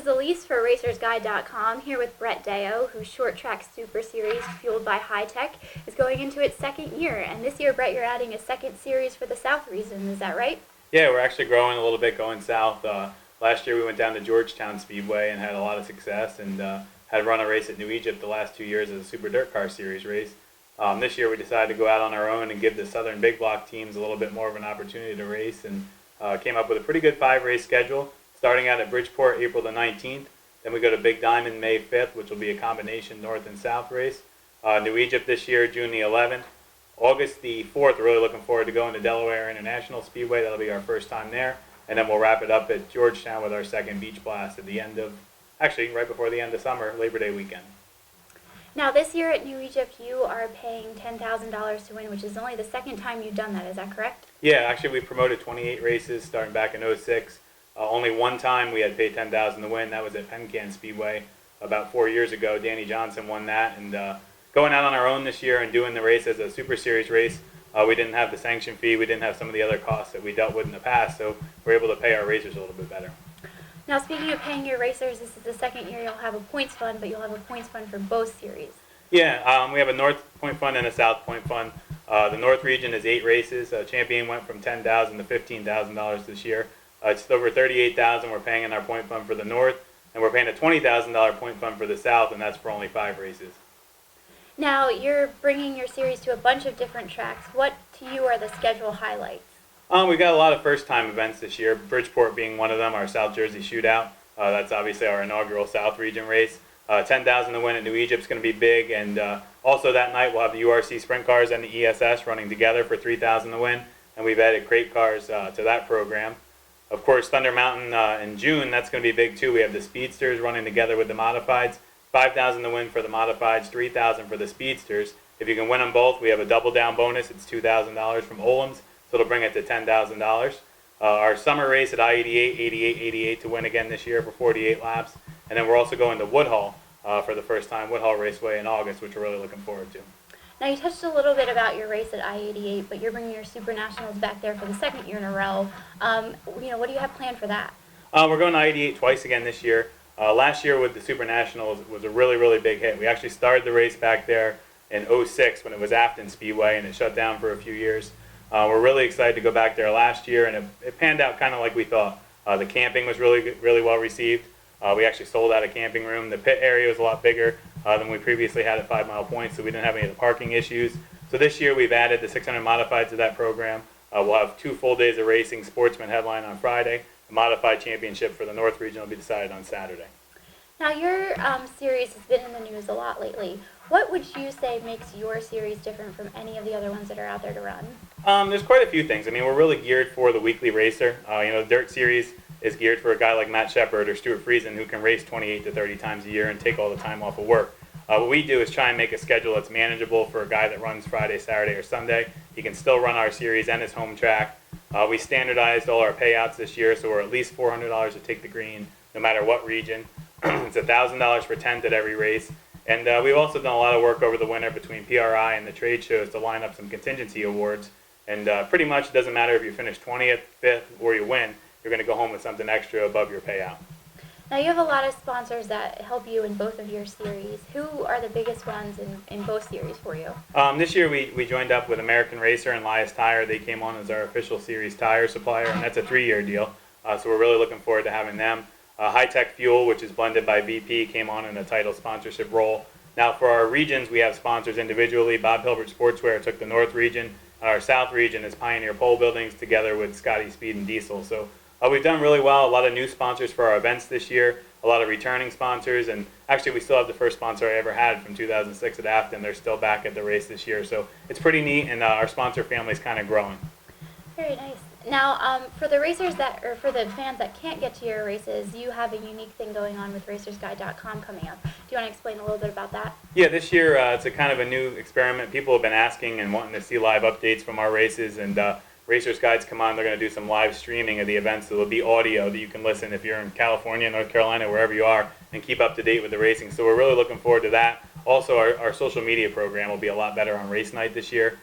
is Allyse for RacersGuide.com here with Brett Deyo, whose short track super series, fueled by high tech, is going into its second year. And this year, Brett, you're adding a second series for the South region. Is that right? Yeah, we're actually growing a little bit going south. Last year we went down to Georgetown Speedway and had a lot of success, and had run a race at New Egypt the last 2 years as a Super Dirt Car Series race. This year we decided to go out on our own and give the Southern Big Block teams a little bit more of an opportunity to race, and came up with a pretty good 5-race schedule, starting out at Bridgeport April the 19th. Then we go to Big Diamond May 5th, which will be a combination north and south race. New Egypt this year, June the 11th. August the 4th, we're really looking forward to going to Delaware International Speedway. That'll be our first time there. And then we'll wrap it up at Georgetown with our second beach blast at the end of, actually right before the end of summer, Labor Day weekend. Now, this year at New Egypt, you are paying $10,000 to win, which is only the second time you've done that. Is that correct? Yeah, actually we promoted 28 races starting back in '06. Only one time we had paid $10,000 to win. That was at Penn Speedway about 4 years ago. Danny Johnson won that. And going out on our own this year and doing the race as a Super Series race, we didn't have the sanction fee. We didn't have some of the other costs that we dealt with in the past, so we're able to pay our racers a little bit better. Now, speaking of paying your racers, this is the second year you'll have a points fund, but you'll have a points fund for both series. Yeah, we have a North Point Fund and a South Point Fund. The North region is 8 races. Champion went from $10,000 to $15,000 this year. It's over $38,000 we're paying in our point fund for the North, and we're paying a $20,000 point fund for the South, and that's for only 5 races. Now, you're bringing your series to a bunch of different tracks. What, to you, are the schedule highlights? We've got a lot of first-time events this year, Bridgeport being one of them, our South Jersey Shootout. That's obviously our inaugural South Region race. $10,000 to win at New Egypt's going to be big, and also that night we'll have the URC Sprint Cars and the ESS running together for $3,000 to win, and we've added crate cars to that program. Of course, Thunder Mountain in June, that's going to be big too. We have the Speedsters running together with the Modifieds. $5,000 to win for the Modifieds, $3,000 for the Speedsters. If you can win them both, we have a double down bonus. It's $2,000 from Olam's, so it'll bring it to $10,000. Our summer race at I-88, 88 to win again this year for 48 laps. And then we're also going to Woodhull for the first time, Woodhull Raceway in August, which we're really looking forward to. Now, you touched a little bit about your race at I-88, but you're bringing your Super Nationals back there for the second year in a row. What do you have planned for that? We're going to I-88 twice again this year. Last year with the Super Nationals was a really, really big hit. We actually started the race back there in '06 when it was Afton Speedway, and it shut down for a few years. We're really excited to go back there last year, and it panned out kind of like we thought. The camping was really well received. We actually sold out a camping room. The pit area was a lot bigger than we previously had at 5 Mile Point, so we didn't have any of the parking issues. So this year we've added the 600 Modified to that program. We'll have 2 full days of racing, Sportsman headline on Friday. The Modified Championship for the North Region will be decided on Saturday. Now, your series has been in the news a lot lately. What would you say makes your series different from any of the other ones that are out there to run? There's quite a few things. I mean, we're really geared for the weekly racer. The Dirt Series is geared for a guy like Matt Shepard or Stuart Friesen who can race 28 to 30 times a year and take all the time off of work. What we do is try and make a schedule that's manageable for a guy that runs Friday, Saturday, or Sunday. He can still run our series and his home track. We standardized all our payouts this year, so we're at least $400 to take the green, no matter what region. It's $1,000 for 10th at every race. And we've also done a lot of work over the winter between PRI and the trade shows to line up some contingency awards. And pretty much it doesn't matter if you finish 20th, 5th, or you win, you're going to go home with something extra above your payout. Now, you have a lot of sponsors that help you in both of your series. Who are the biggest ones in both series for you? This year we joined up with American Racer and Lias Tire. They came on as our official series tire supplier, and that's a 3-year deal. So we're really looking forward to having them. High Tech Fuel, which is blended by BP, came on in a title sponsorship role. Now for our regions, we have sponsors individually. Bob Hilbert Sportswear took the North region. Our South region is Pioneer Pole Buildings together with Scotty Speed and Diesel. So we've done really well. A lot of new sponsors for our events this year, a lot of returning sponsors, and actually we still have the first sponsor I ever had from 2006 at Afton. They're still back at the race this year. So it's pretty neat, and our sponsor family is kind of growing. Very nice. Now, for the racers for the fans that can't get to your races, you have a unique thing going on with RacersGuide.com coming up. Do you want to explain a little bit about that? Yeah, this year it's a kind of a new experiment. People have been asking and wanting to see live updates from our races, and Racers Guides come on. They're going to do some live streaming of the events, so there'll be audio that you can listen if you're in California, North Carolina, wherever you are, and keep up to date with the racing. So we're really looking forward to that. Also, our social media program will be a lot better on race night this year.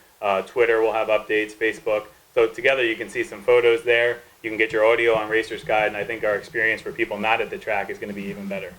Twitter will have updates, Facebook. So together you can see some photos there. You can get your audio on Racer's Guide, and I think our experience for people not at the track is going to be even better.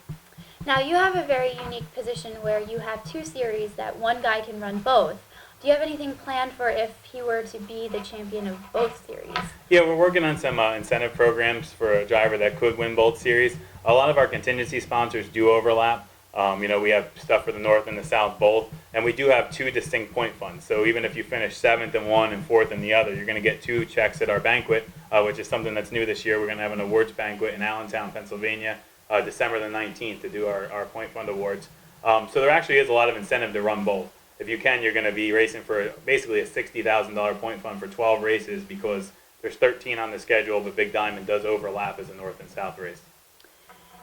Now, you have a very unique position where you have two series that one guy can run both. Do you have anything planned for if he were to be the champion of both series? Yeah, we're working on some incentive programs for a driver that could win both series. A lot of our contingency sponsors do overlap. We have stuff for the North and the South both, and we do have two distinct point funds. So even if you finish 7th in one and 4th in the other, you're going to get two checks at our banquet, which is something that's new this year. We're going to have an awards banquet in Allentown, Pennsylvania, December the 19th to do our point fund awards. So there actually is a lot of incentive to run both. If you can, you're going to be racing for basically a $60,000 point fund for 12 races because there's 13 on the schedule, but Big Diamond does overlap as a North and South race.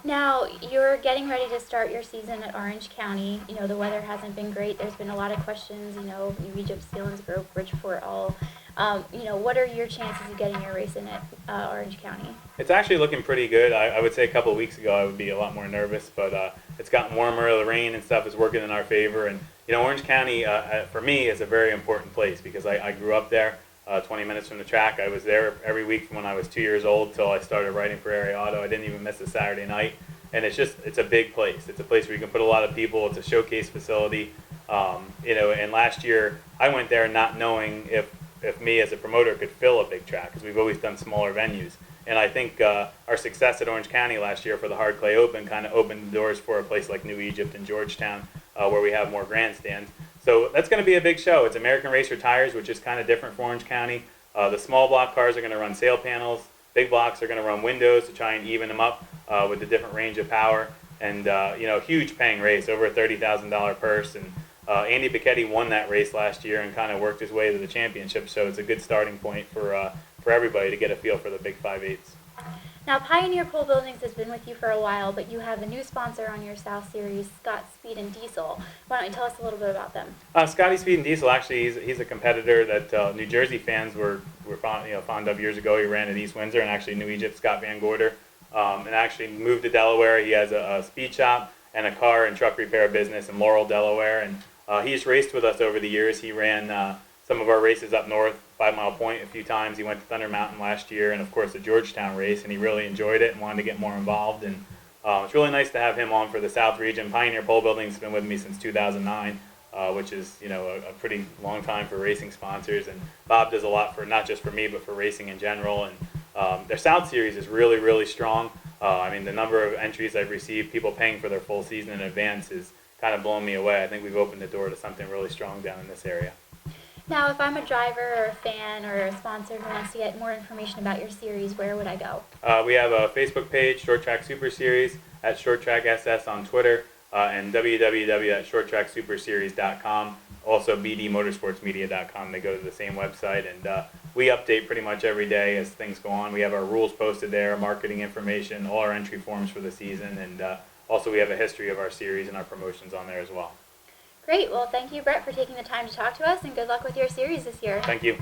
Now, you're getting ready to start your season at Orange County. The weather hasn't been great. There's been a lot of questions, New Egypt, Selinsgrove, Bridgeport, all. What are your chances of getting your race in at Orange County? It's actually looking pretty good. I would say a couple of weeks ago I would be a lot more nervous, but it's gotten warmer. The rain and stuff is working in our favor. And, Orange County, for me, is a very important place because I grew up there. 20 minutes from the track. I was there every week from when I was 2 years old till I started writing for Area Auto. I didn't even miss a Saturday night. And it's a big place. It's a place where you can put a lot of people. It's a showcase facility. And last year I went there not knowing if me as a promoter could fill a big track because we've always done smaller venues. And I think our success at Orange County last year for the Hard Clay Open kind of opened the doors for a place like New Egypt and Georgetown where we have more grandstands. So that's going to be a big show. It's American Racer tires, which is kind of different for Orange County. The small block cars are going to run sail panels. Big blocks are going to run windows to try and even them up with the different range of power. And, huge paying race, over a $30,000 purse. And Andy Bicchetti won that race last year and kind of worked his way to the championship. So it's a good starting point for everybody to get a feel for the big 5/8s. Now, Pioneer Pole Buildings has been with you for a while, but you have a new sponsor on your South Series, Scott Speed and Diesel. Why don't you tell us a little bit about them? Scotty Speed and Diesel, actually, he's a competitor that New Jersey fans were fond of years ago. He ran at East Windsor and actually New Egypt, Scott Van Gorder, and actually moved to Delaware. He has a speed shop and a car and truck repair business in Laurel, Delaware, and he's raced with us over the years. He ran some of our races up north, 5 Mile Point a few times. He went to Thunder Mountain last year and, of course, the Georgetown race, and he really enjoyed it and wanted to get more involved. And it's really nice to have him on for the South region. Pioneer Pole Buildings has been with me since 2009, which is, a pretty long time for racing sponsors. And Bob does a lot for not just for me, but for racing in general. And their South Series is really, really strong. The number of entries I've received, people paying for their full season in advance, is kind of blowing me away. I think we've opened the door to something really strong down in this area. Now, if I'm a driver or a fan or a sponsor who wants to get more information about your series, where would I go? We have a Facebook page, Short Track Super Series, at Short Track SS on Twitter, and www.shorttracksuperseries.com. Also, bdmotorsportsmedia.com. They go to the same website, and we update pretty much every day as things go on. We have our rules posted there, marketing information, all our entry forms for the season, and also we have a history of our series and our promotions on there as well. Great. Well, thank you, Brett, for taking the time to talk to us, and good luck with your series this year. Thank you.